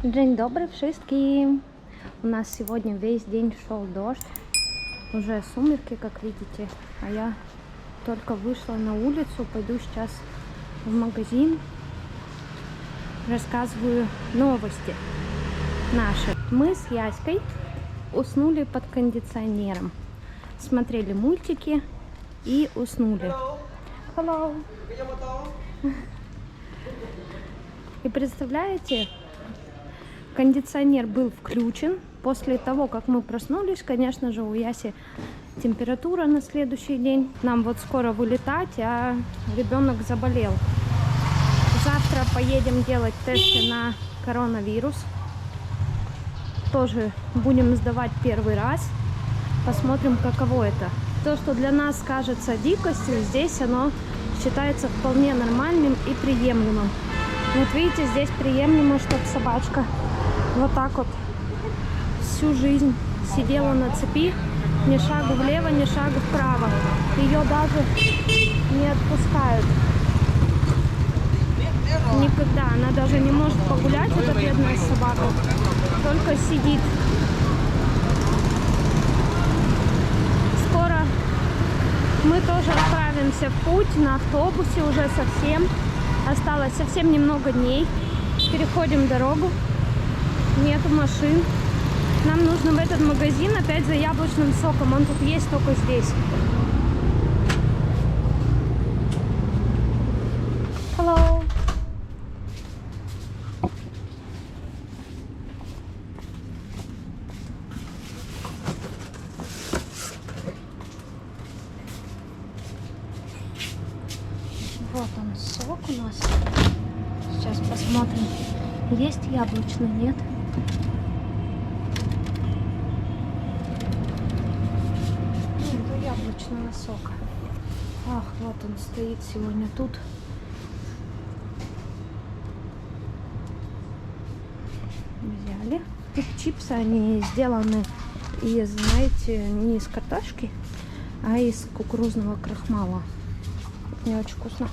День добрый, wszystkim! У нас сегодня весь день шел дождь. Уже сумерки, как видите. А я только вышла на улицу. Пойду сейчас в магазин. Рассказываю новости наши. Мы с Яськой уснули под кондиционером. Смотрели мультики и уснули. Hello. И представляете, кондиционер был включен. После того, как мы проснулись, конечно же, у Яси температура на следующий день. Нам вот скоро вылетать, а ребенок заболел. Завтра поедем делать тесты на коронавирус. Тоже будем сдавать первый раз. Посмотрим, каково это. То, что для нас кажется дикостью, здесь оно считается вполне нормальным и приемлемым. Вот видите, здесь приемлемо, чтобы собачка вот так вот всю жизнь сидела на цепи, ни шагу влево, ни шагу вправо. Ее даже не отпускают. Никогда. Она даже не может погулять, эта бедная собака. Только сидит. Скоро мы тоже отправимся в путь на автобусе уже совсем. Осталось совсем немного дней. Переходим дорогу. Нету машин. Нам нужно в этот магазин опять за яблочным соком. Он тут есть только здесь. Hello. Вот он, сок у нас. Сейчас посмотрим, есть яблочный, нет. Нету яблочного сока. Ах, вот он стоит сегодня тут. Взяли. Тут чипсы, они сделаны из, знаете, не из картошки, а из кукурузного крахмала. Не очень вкусно.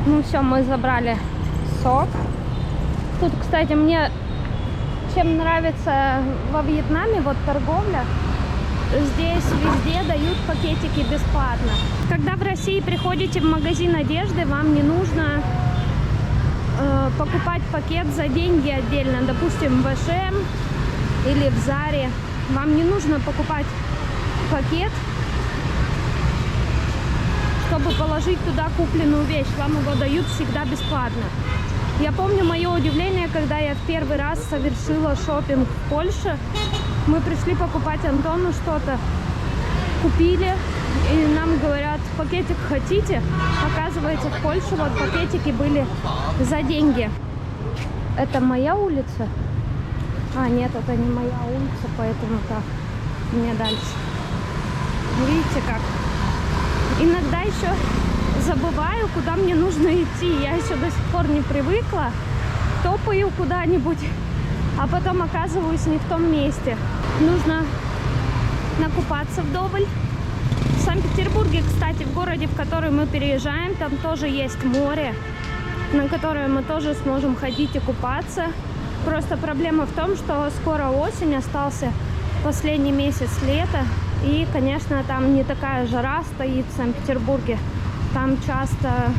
Ну все, мы забрали сок. Тут, кстати, мне чем нравится во Вьетнаме, вот торговля, здесь везде дают пакетики бесплатно. Когда в России приходите в магазин одежды, вам не нужно покупать пакет за деньги отдельно, допустим, в H&M или в Заре. Вам не нужно покупать пакет, чтобы положить туда купленную вещь. Вам его дают всегда бесплатно. Я помню мое удивление, когда я в первый раз совершила шопинг в Польше. Мы пришли покупать Антону что-то, купили, и нам говорят: пакетик хотите? Оказывается, в Польше вот пакетики были за деньги. Это моя улица? А, нет, это не моя улица, поэтому так, мне дальше. Видите как? Иногда еще забываю, куда мне нужно идти. Я еще до сих пор не привыкла. Топаю куда-нибудь, а потом оказываюсь не в том месте. Нужно накупаться вдоволь. В Санкт-Петербурге, кстати, в городе, в который мы переезжаем, там тоже есть море, на которое мы тоже сможем ходить и купаться. Просто проблема в том, что скоро осень, остался последний месяц лета. И, конечно, там не такая жара стоит в Санкт-Петербурге. Там часто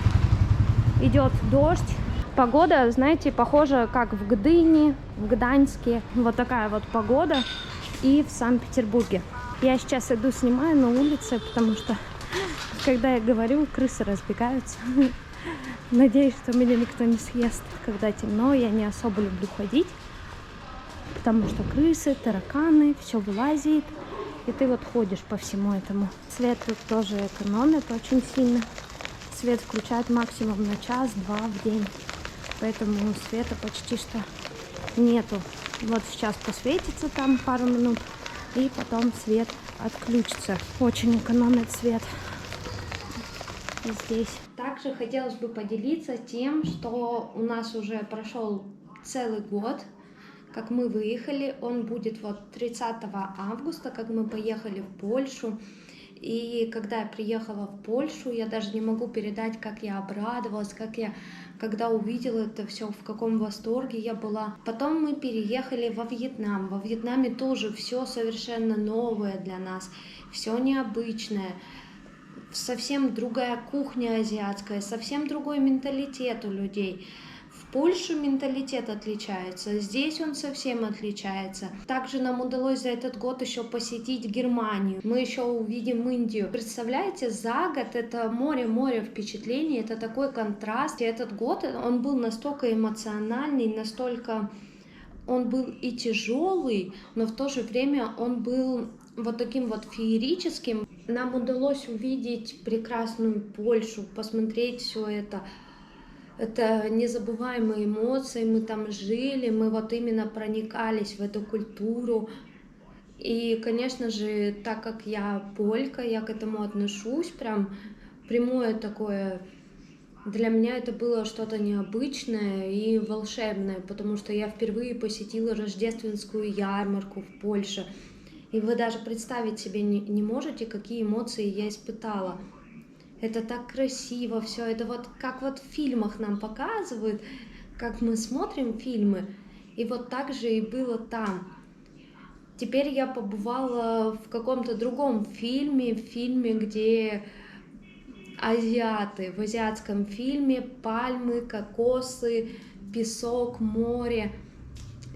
идет дождь. Погода, знаете, похожа как в Гдыне, в Гданьске. Вот такая вот погода и в Санкт-Петербурге. Я сейчас иду, снимаю на улице, потому что, когда я говорю, крысы разбегаются. Надеюсь, что меня никто не съест. Когда темно, я не особо люблю ходить, потому что крысы, тараканы, все вылазит. И ты вот ходишь по всему этому. Свет тут тоже экономит очень сильно. Свет включают максимум на час-два в день. Поэтому света почти что нету. Вот сейчас посветится там пару минут, и потом свет отключится. Очень экономит свет здесь. Также хотелось бы поделиться тем, что у нас уже прошел целый год как мы выехали. Он будет вот 30 августа, как мы поехали в Польшу. И когда я приехала в Польшу, я даже не могу передать, как я обрадовалась, когда увидела это все, в каком восторге я была. Потом мы переехали во Вьетнам. Во Вьетнаме тоже все совершенно новое для нас, все необычное. Совсем другая кухня азиатская, совсем другой менталитет у людей. В Польше менталитет отличается, здесь он совсем отличается. Также нам удалось за этот год еще посетить Германию. Мы еще увидим Индию. Представляете, за год это море впечатлений, это такой контраст. И этот год, он был настолько эмоциональный, настолько он был и тяжелый, но в то же время он был вот таким вот феерическим. Нам удалось увидеть прекрасную Польшу, посмотреть все это. Это незабываемые эмоции, мы там жили, мы вот именно проникались в эту культуру. И, конечно же, так как я полька, я к этому отношусь прям прямое такое. Для меня это было что-то необычное и волшебное, потому что я впервые посетила рождественскую ярмарку в Польше. И вы даже представить себе не можете, какие эмоции я испытала. Это так красиво все, это вот как вот в фильмах нам показывают, как мы смотрим фильмы, и вот так же и было там. Теперь я побывала в каком-то другом фильме, где азиаты, в азиатском фильме пальмы, кокосы, песок, море.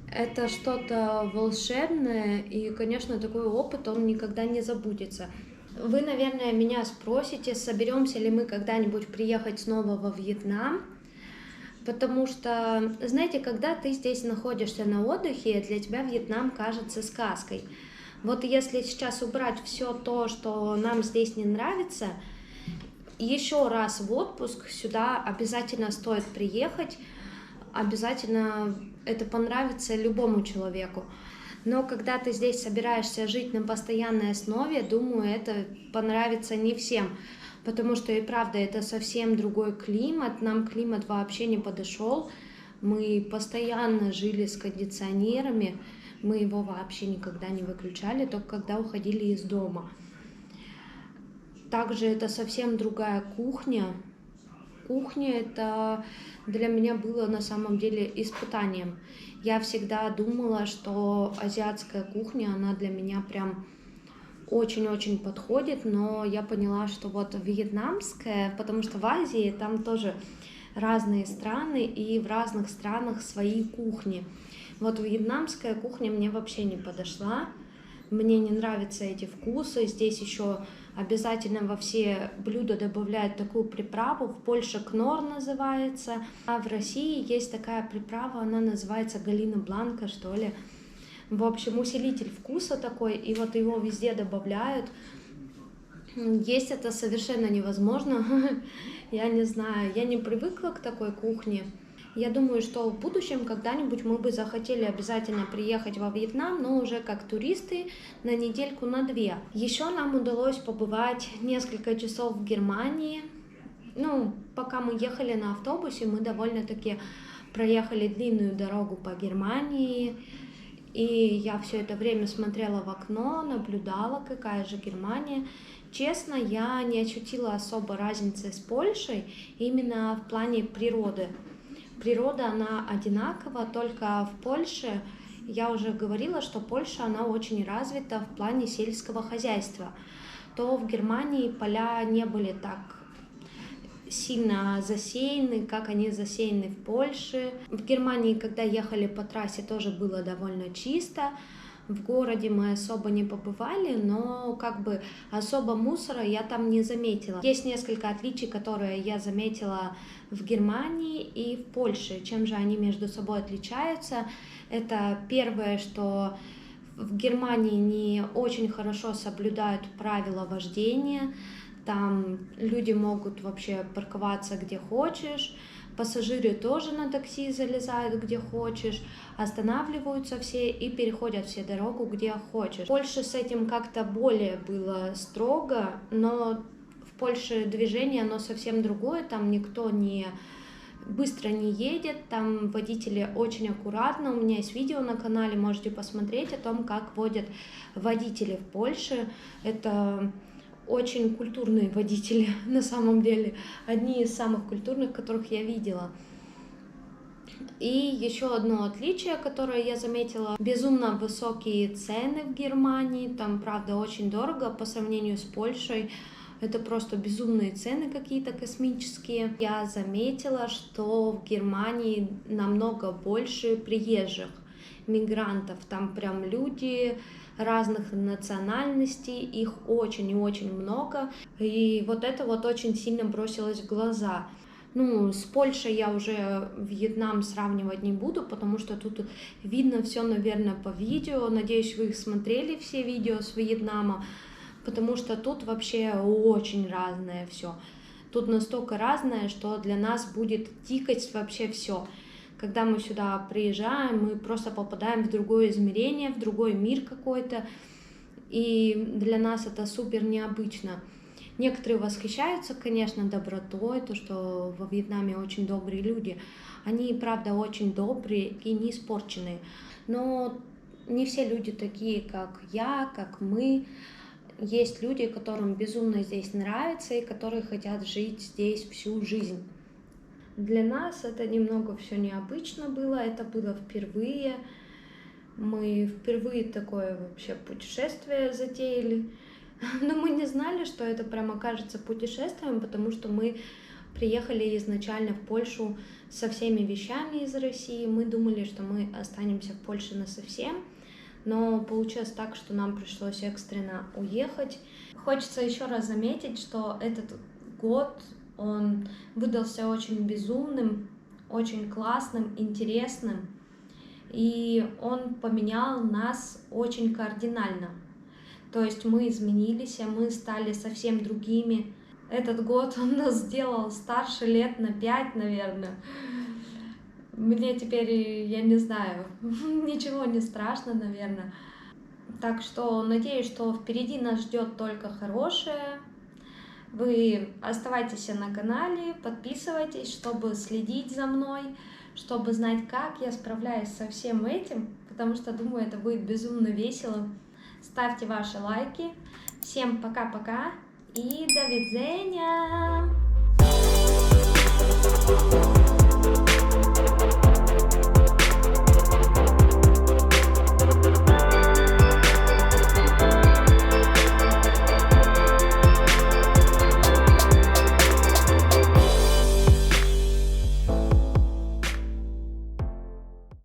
Это что-то волшебное, и, конечно, такой опыт, он никогда не забудется. Вы, наверное, меня спросите, соберемся ли мы когда-нибудь приехать снова во Вьетнам, потому что, знаете, когда ты здесь находишься на отдыхе, для тебя Вьетнам кажется сказкой. Вот если сейчас убрать все то, что нам здесь не нравится, еще раз в отпуск сюда обязательно стоит приехать, обязательно это понравится любому человеку. Но когда ты здесь собираешься жить на постоянной основе, думаю, это понравится не всем, потому что и правда это совсем другой климат, нам климат вообще не подошел, мы постоянно жили с кондиционерами, мы его вообще никогда не выключали, только когда уходили из дома. Также это совсем другая кухня. Кухня это для меня было на самом деле испытанием. Я всегда думала, что азиатская кухня, она для меня прям очень-очень подходит, но я поняла, что вот вьетнамская, потому что в Азии там тоже разные страны, и в разных странах свои кухни. Вот вьетнамская кухня мне вообще не подошла. Мне не нравятся эти вкусы. Здесь еще обязательно во все блюда добавляют такую приправу. В Польше кнор называется, а в России есть такая приправа, она называется галина бланка, что ли. В общем, усилитель вкуса такой, и вот его везде добавляют. Есть это совершенно невозможно. Я не знаю, я не привыкла к такой кухне. Я думаю, что в будущем когда-нибудь мы бы захотели обязательно приехать во Вьетнам, но уже как туристы на недельку, на две. Еще нам удалось побывать несколько часов в Германии. Пока мы ехали на автобусе, мы довольно-таки проехали длинную дорогу по Германии. И я все это время смотрела в окно, наблюдала, какая же Германия. Честно, я не ощутила особо разницы с Польшей именно в плане природы. Природа, она одинакова, только в Польше, я уже говорила, что Польша, она очень развита в плане сельского хозяйства. То в Германии поля не были так сильно засеяны, как они засеяны в Польше. В Германии, когда ехали по трассе, тоже было довольно чисто. В городе мы особо не побывали, но особо мусора я там не заметила. Есть несколько отличий, которые я заметила в Германии и в Польше. Чем же они между собой отличаются? Это первое, что в Германии не очень хорошо соблюдают правила вождения. Там люди могут вообще парковаться где хочешь. Пассажиры тоже на такси залезают где хочешь, останавливаются все и переходят все дорогу где хочешь. В Польше с этим как-то более было строго, но в Польше движение, оно совсем другое, там никто не быстро не едет, там водители очень аккуратно. У меня есть видео на канале, можете посмотреть о том, как водят водители в Польше. Это очень культурные водители на самом деле, одни из самых культурных, которых я видела. И еще одно отличие, которое я заметила: безумно высокие цены в Германии, там, правда, очень дорого по сравнению с Польшей. Это просто безумные цены какие-то космические. Я заметила, что в Германии намного больше приезжих мигрантов. Там прям люди разных национальностей, их очень и очень много. И вот это вот очень сильно бросилось в глаза. Ну, с Польшей я уже Вьетнам сравнивать не буду, потому что тут видно все, наверное, по видео. Надеюсь, вы их смотрели, все видео с Вьетнама, потому что тут вообще очень разное все. Тут настолько разное, что для нас будет тикать вообще все. Когда мы сюда приезжаем, мы просто попадаем в другое измерение, в другой мир какой-то, и для нас это супер необычно. Некоторые восхищаются, конечно, добротой, то, что во Вьетнаме очень добрые люди. Они, правда, очень добрые и не испорченные. Но не все люди такие, как я, как мы. Есть люди, которым безумно здесь нравится и которые хотят жить здесь всю жизнь. Для нас это немного все необычно было, это было впервые. Мы впервые такое вообще путешествие затеяли. Но мы не знали, что это прям окажется путешествием, потому что мы приехали изначально в Польшу со всеми вещами из России. Мы думали, что мы останемся в Польше насовсем, но получилось так, что нам пришлось экстренно уехать. Хочется еще раз заметить, что этот год, он выдался очень безумным, очень классным, интересным, и он поменял нас очень кардинально. То есть мы изменились, мы стали совсем другими. Этот год он нас сделал старше лет на 5, наверное. Мне теперь, я не знаю, ничего не страшно, наверное. Так что надеюсь, что впереди нас ждет только хорошее. Вы оставайтесь на канале, подписывайтесь, чтобы следить за мной, чтобы знать, как я справляюсь со всем этим, потому что, думаю, это будет безумно весело. Ставьте ваши лайки. Всем пока-пока и до видения!